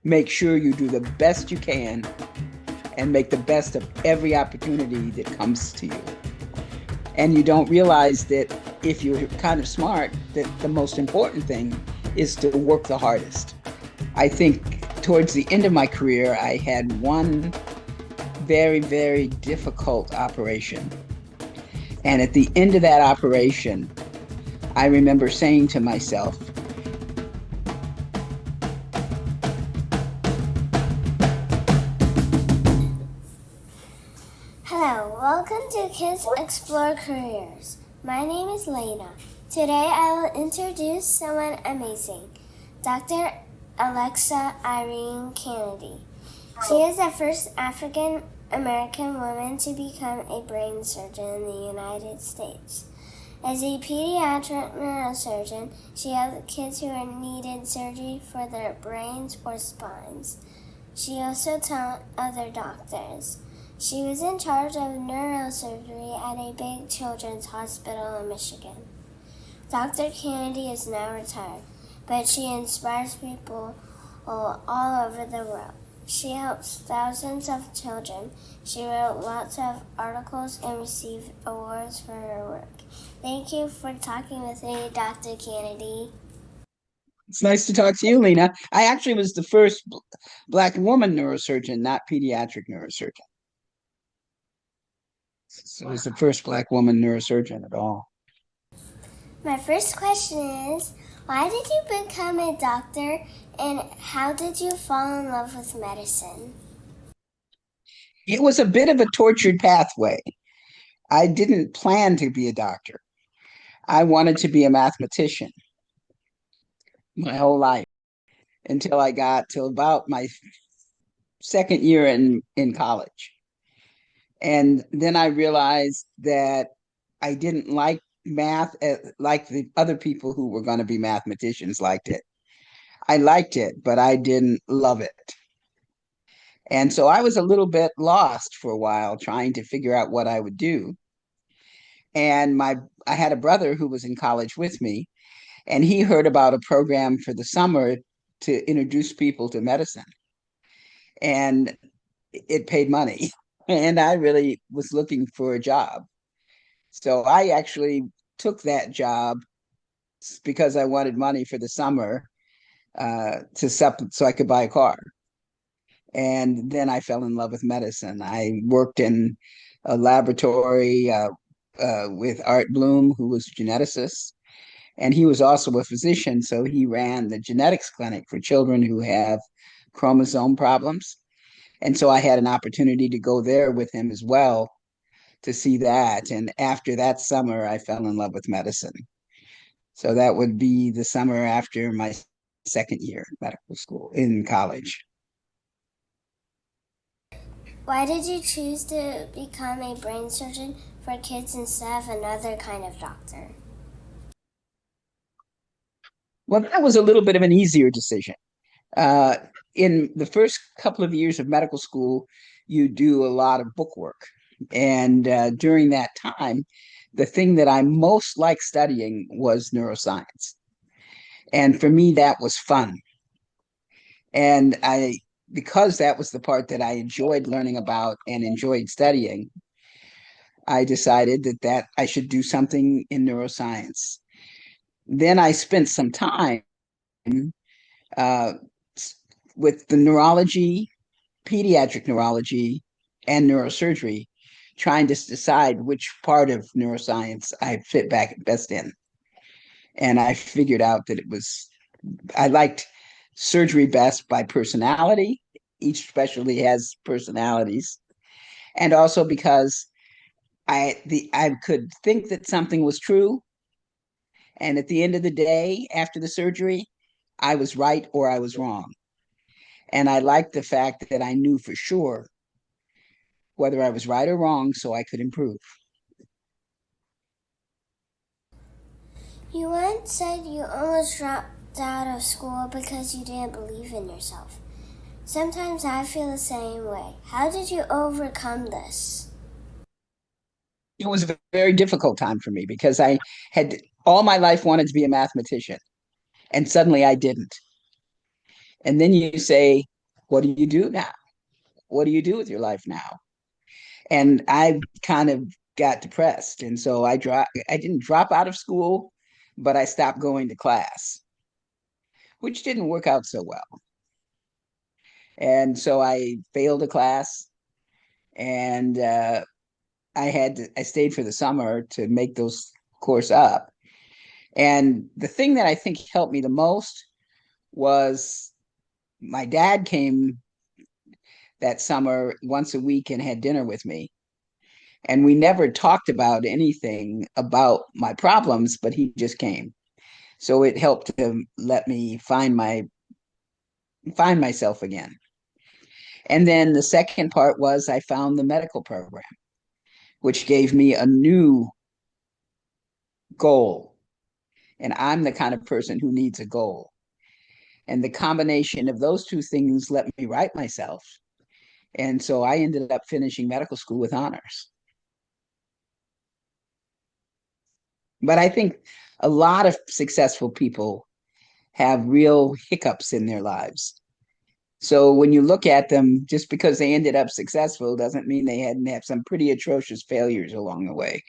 make sure you do the best you can and make the best of every opportunity that comes to you. And you don't realize that if you're kind of smart, that the most important thing is to work the hardest. I think towards the end of my career, I had one very, very difficult operation. And at the end of that operation, I remember saying to myself, Hello, welcome to Kids Explore Careers. My name is Lena. Today I will introduce someone amazing, Dr. Alexa Irene Canady. She is the first African American woman to become a brain surgeon in the United States. As a pediatric neurosurgeon, she helped kids who needed surgery for their brains or spines. She also taught other doctors. She was in charge of neurosurgery at a big children's hospital in Michigan. Dr. Canady is now retired, but she inspires people all over the world. She helps thousands of children. She wrote lots of articles and received awards for her work. Thank you for talking with me, Dr. Canady. it's nice to talk to you, Lena. I actually was the first Black woman neurosurgeon, not pediatric neurosurgeon. So I was the first Black woman neurosurgeon at all. My first question is, why did you become a doctor and how did you fall in love with medicine? It was a bit of a tortured pathway. I didn't plan to be a doctor. I wanted to be a mathematician my whole life until I got to about my second year in college. And then I realized that I didn't like math like the other people who were going to be mathematicians liked it. I liked it, but I didn't love it. And so I was a little bit lost for a while trying to figure out what I would do. And I had a brother who was in college with me, and he heard about a program for the summer to introduce people to medicine. And it paid money. And I really was looking for a job. So I actually took that job because I wanted money for the summer so I could buy a car. And then I fell in love with medicine. I worked in a laboratory with Art Bloom, who was a geneticist, and he was also a physician. So he ran the genetics clinic for children who have chromosome problems. And so I had an opportunity to go there with him as well to see that. And after that summer, I fell in love with medicine. So that would be the summer after my second year in medical school in college. Why did you choose to become a brain surgeon for kids instead of another kind of doctor? Well, that was a little bit of an easier decision. Uh, in the first couple of years of medical school, you do a lot of book work. And during that time, the thing that I most liked studying was neuroscience. And for me, that was fun. And because that was the part that I enjoyed learning about and enjoyed studying, I decided that I should do something in neuroscience. Then I spent some time uh, with the neurology, pediatric neurology, and neurosurgery, trying to decide which part of neuroscience I fit back best in. And I figured out that I liked surgery best by personality. Each specialty has personalities. And also because I could think that something was true. And at the end of the day, after the surgery, I was right or I was wrong. And I liked the fact that I knew for sure whether I was right or wrong so I could improve. You once said you almost dropped out of school because you didn't believe in yourself. Sometimes I feel the same way. How did you overcome this? It was a very difficult time for me because I had all my life wanted to be a mathematician and suddenly I didn't. And then you say, what do you do now? What do you do with your life now? And I kind of got depressed. And so I didn't drop out of school, but I stopped going to class, which didn't work out so well. And so I failed a class and I stayed for the summer to make those course up. And the thing that I think helped me the most was my dad came that summer once a week and had dinner with me. And we never talked about anything about my problems, but he just came. So it helped to let me find myself again. And then the second part was I found the medical program, which gave me a new goal. And I'm the kind of person who needs a goal. And the combination of those two things let me write myself. And so I ended up finishing medical school with honors. But I think a lot of successful people have real hiccups in their lives. So when you look at them, just because they ended up successful doesn't mean they hadn't had some pretty atrocious failures along the way.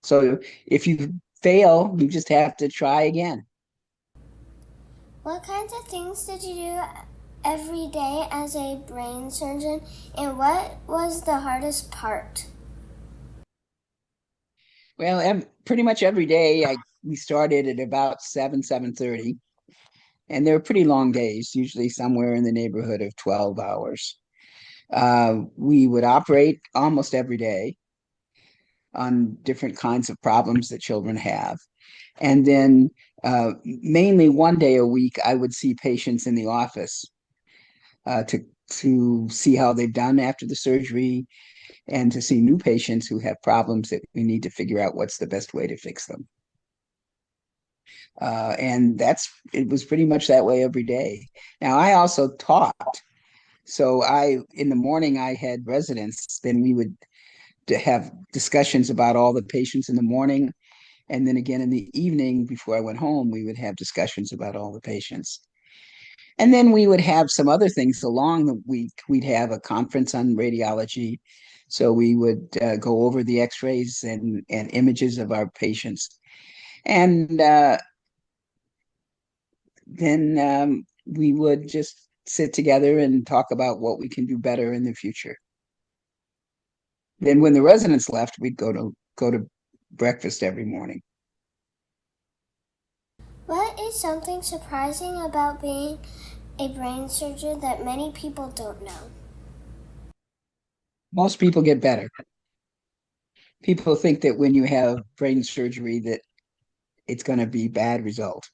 So if you fail, you just have to try again. What kinds of things did you do every day as a brain surgeon, and what was the hardest part? Well, pretty much every day we started at about 7:30, and they were pretty long days, usually somewhere in the neighborhood of 12 hours. We would operate almost every day on different kinds of problems that children have. And then mainly one day a week, I would see patients in the office to see how they've done after the surgery and to see new patients who have problems that we need to figure out what's the best way to fix them. And it was pretty much that way every day. Now, I also taught. So in the morning, I had residents. Then we would have discussions about all the patients in the morning. And then again in the evening, before I went home, we would have discussions about all the patients. And then we would have some other things along the week. We'd have a conference on radiology. So we would go over the x-rays and images of our patients. And then we would just sit together and talk about what we can do better in the future. Then when the residents left, we'd go to breakfast every morning. What is something surprising about being a brain surgeon that many people don't know? Most people get better. People think that when you have brain surgery that it's going to be bad result.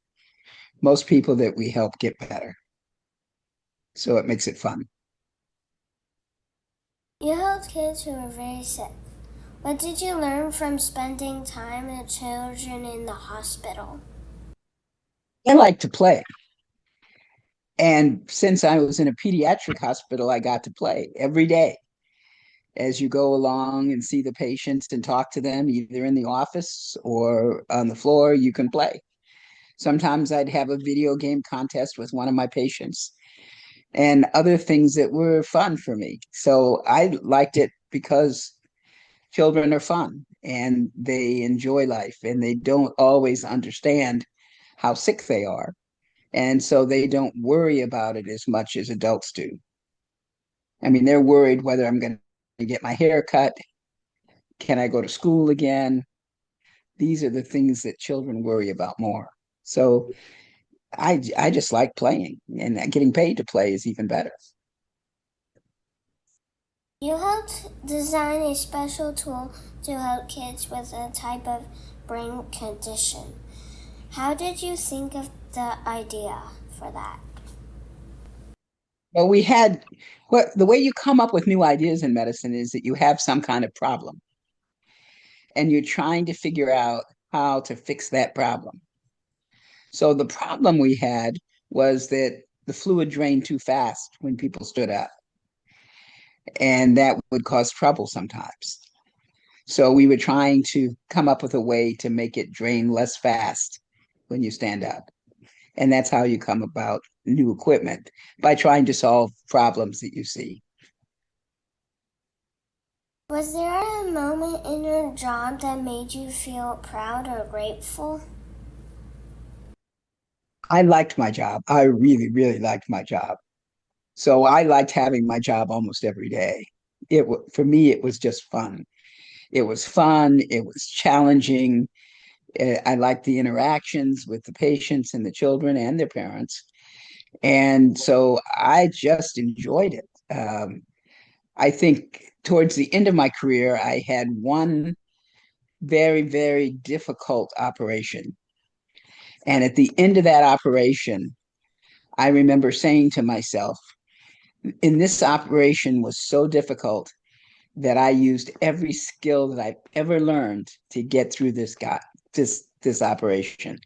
Most people that we help get better. So it makes it fun. You helped kids who were very sick. What did you learn from spending time with children in the hospital? I like to play. And since I was in a pediatric hospital, I got to play every day. As you go along and see the patients and talk to them, either in the office or on the floor, you can play. Sometimes I'd have a video game contest with one of my patients and other things that were fun for me. So I liked it because children are fun and they enjoy life and they don't always understand how sick they are. And so they don't worry about it as much as adults do. I mean, they're worried whether I'm going to get my hair cut. Can I go to school again? These are the things that children worry about more. So I just like playing, and getting paid to play is even better. You helped design a special tool to help kids with a type of brain condition. How did you think of the idea for that? Well, the way you come up with new ideas in medicine is that you have some kind of problem and you're trying to figure out how to fix that problem. So the problem we had was that the fluid drained too fast when people stood up, and that would cause trouble sometimes. So we were trying to come up with a way to make it drain less fast when you stand up. And that's how you come about new equipment, by trying to solve problems that you see. Was there a moment in your job that made you feel proud or grateful? I liked my job. I really, really liked my job. So I liked having my job almost every day. For me, it was just fun. It was fun. It was challenging. I liked the interactions with the patients and the children and their parents. And so I just enjoyed it. I think towards the end of my career, I had one very, very difficult operation. And at the end of that operation, I remember saying to myself, in this operation was so difficult that I used every skill that I've ever learned to get through this operation.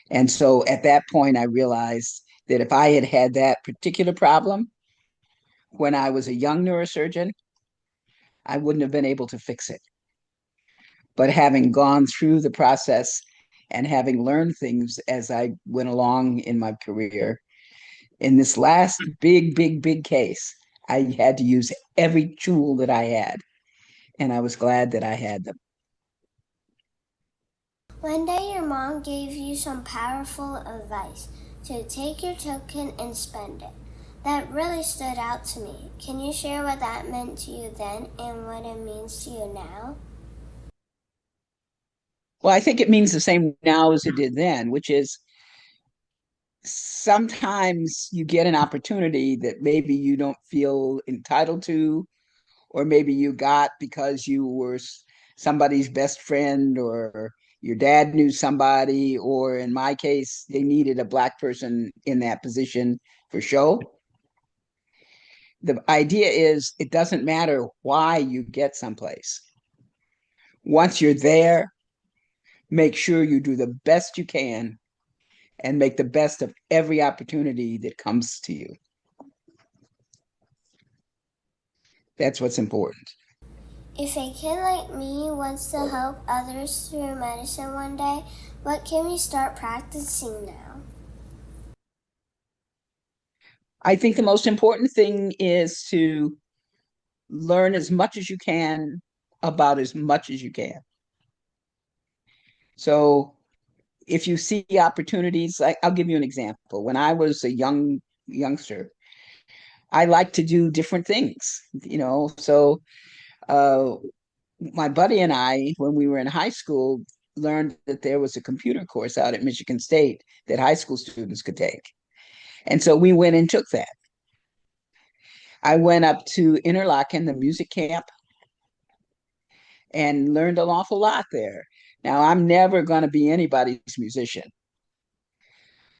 And so at that point, I realized that if I had had that particular problem when I was a young neurosurgeon, I wouldn't have been able to fix it. But having gone through the process and having learned things as I went along in my career, in this last big, big, big case, I had to use every tool that I had. And I was glad that I had them. One day your mom gave you some powerful advice to take your token and spend it. That really stood out to me. Can you share what that meant to you then and what it means to you now? Well, I think it means the same now as it did then, which is sometimes you get an opportunity that maybe you don't feel entitled to, or maybe you got because you were somebody's best friend, or your dad knew somebody, or in my case, they needed a Black person in that position for show. The idea is it doesn't matter why you get someplace. Once you're there, make sure you do the best you can and make the best of every opportunity that comes to you. That's what's important. If a kid like me wants to help others through medicine one day, what can we start practicing now? I think the most important thing is to learn as much as you can about as much as you can. So if you see opportunities, like I'll give you an example. When I was a youngster, I like to do different things, So uh, my buddy and I, when we were in high school, learned that there was a computer course out at Michigan State that high school students could take. And so we went and took that. I went up to Interlochen, the music camp, and learned an awful lot there. Now, I'm never going to be anybody's musician,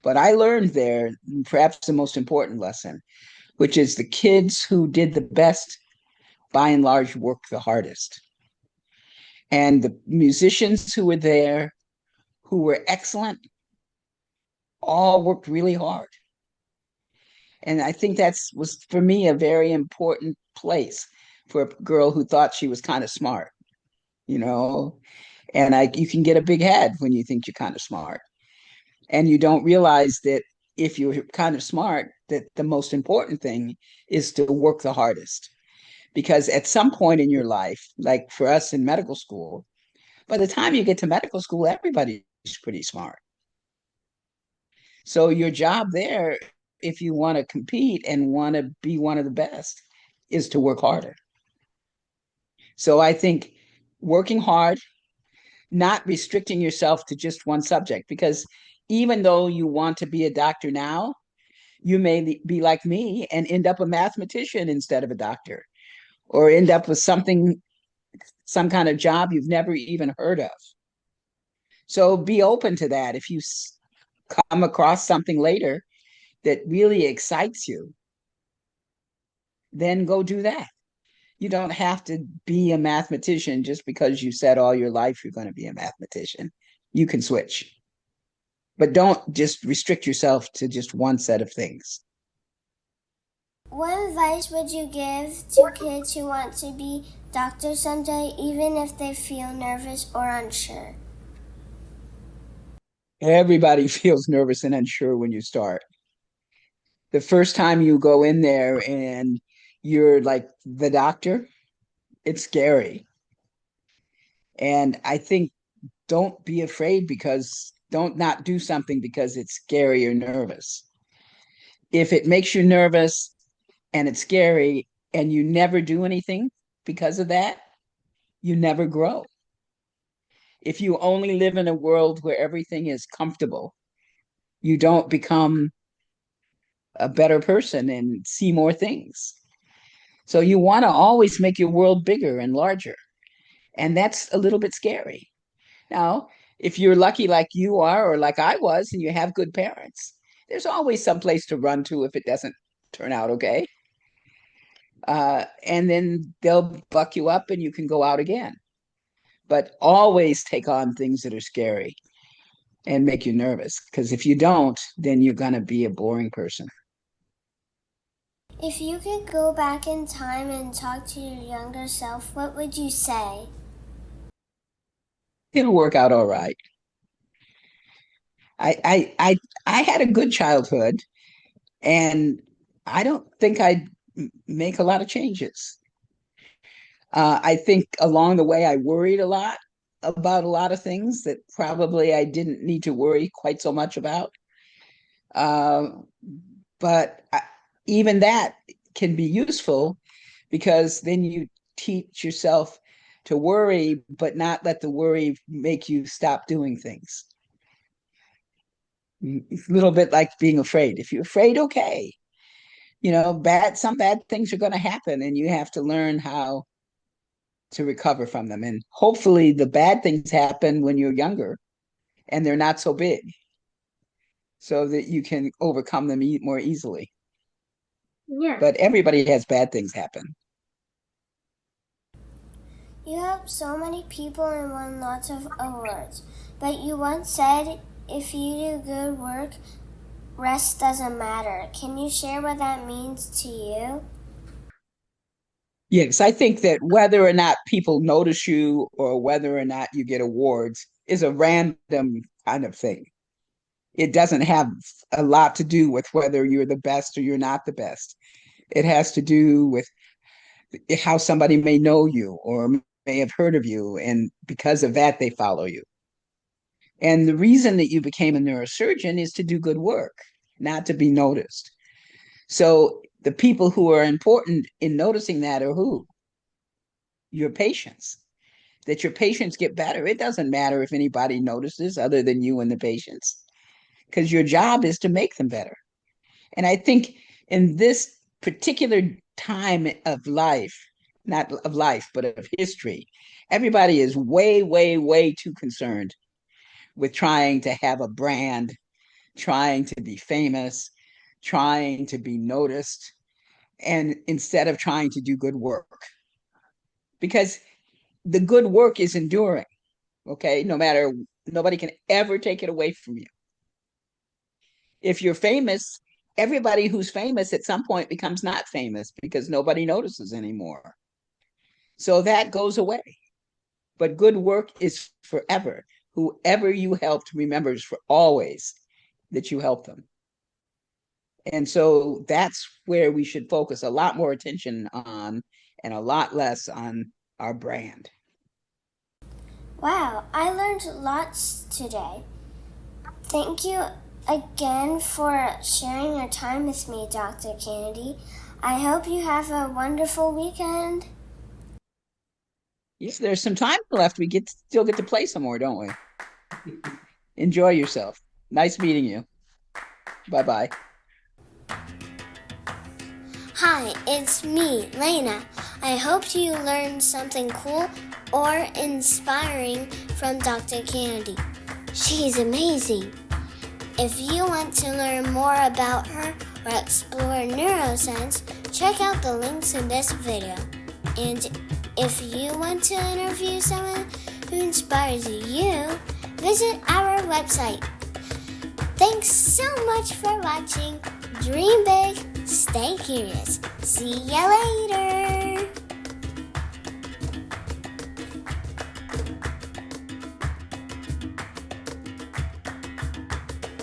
but I learned there perhaps the most important lesson, which is the kids who did the best, by and large, worked the hardest. And the musicians who were there, who were excellent, all worked really hard. And I think was for me a very important place for a girl who thought she was kind of smart, you know. And you can get a big head when you think you're kind of smart, and you don't realize that if you're kind of smart, that the most important thing is to work the hardest. Because at some point in your life, like for us in medical school, by the time you get to medical school, everybody's pretty smart. So your job there, if you want to compete and want to be one of the best, is to work harder. So I think working hard, not restricting yourself to just one subject, because even though you want to be a doctor now, you may be like me and end up a mathematician instead of a doctor, or end up with some kind of job you've never even heard of. So be open to that. If you come across something later that really excites you, then go do that. You don't have to be a mathematician just because you said all your life you're going to be a mathematician. You can switch, but don't just restrict yourself to just one set of things. What advice would you give to kids who want to be doctors someday, even if they feel nervous or unsure? Everybody feels nervous and unsure when you start. The first time you go in there and you're like the doctor, it's scary. And I think don't be afraid because don't not do something because it's scary or nervous. If it makes you nervous and it's scary and you never do anything because of that, you never grow. If you only live in a world where everything is comfortable, you don't become a better person and see more things. So you want to always make your world bigger and larger. And that's a little bit scary. Now, if you're lucky like you are, or like I was, and you have good parents, there's always some place to run to if it doesn't turn out okay. And then they'll buck you up and you can go out again. But always take on things that are scary and make you nervous. Because if you don't, then you're going to be a boring person. If you could go back in time and talk to your younger self, what would you say? It'll work out all right. I had a good childhood, and I don't think I'd make a lot of changes. I think along the way I worried a lot about a lot of things that probably I didn't need to worry quite so much about. Uh, but even that can be useful because then you teach yourself to worry, but not let the worry make you stop doing things. It's a little bit like being afraid. If you're afraid, okay, some bad things are going to happen, and you have to learn how to recover from them. And hopefully, the bad things happen when you're younger, and they're not so big, so that you can overcome them more easily. Yeah. But everybody has bad things happen. You help so many people and won lots of awards. But you once said if you do good work, rest doesn't matter. Can you share what that means to you? Yes, I think that whether or not people notice you or whether or not you get awards is a random kind of thing. It doesn't have a lot to do with whether you're the best or you're not the best. It has to do with how somebody may know you or may have heard of you, and because of that, they follow you. And the reason that you became a neurosurgeon is to do good work, not to be noticed. So the people who are important in noticing that are who? Your patients. That your patients get better. It doesn't matter if anybody notices other than you and the patients, because your job is to make them better. And I think in this particular time of life, not of life, but of history, everybody is way, way, way too concerned with trying to have a brand, trying to be famous, trying to be noticed, and instead of trying to do good work. Because the good work is enduring, okay? Nobody can ever take it away from you. If you're famous, everybody who's famous at some point becomes not famous because nobody notices anymore. So that goes away. But good work is forever. Whoever you helped remembers for always that you helped them. And so that's where we should focus a lot more attention on and a lot less on our brand. Wow, I learned lots today. Thank you again for sharing your time with me, Dr. Canady. I hope you have a wonderful weekend. Yes, there's some time left. We still get to play some more, don't we? Enjoy yourself. Nice meeting you. Bye-bye. Hi, it's me, Lena. I hope you learned something cool or inspiring from Dr. Canady. She's amazing. If you want to learn more about her or explore neuroscience, check out the links in this video. And if you want to interview someone who inspires you, visit our website. Thanks so much for watching. Dream big, stay curious. See ya later.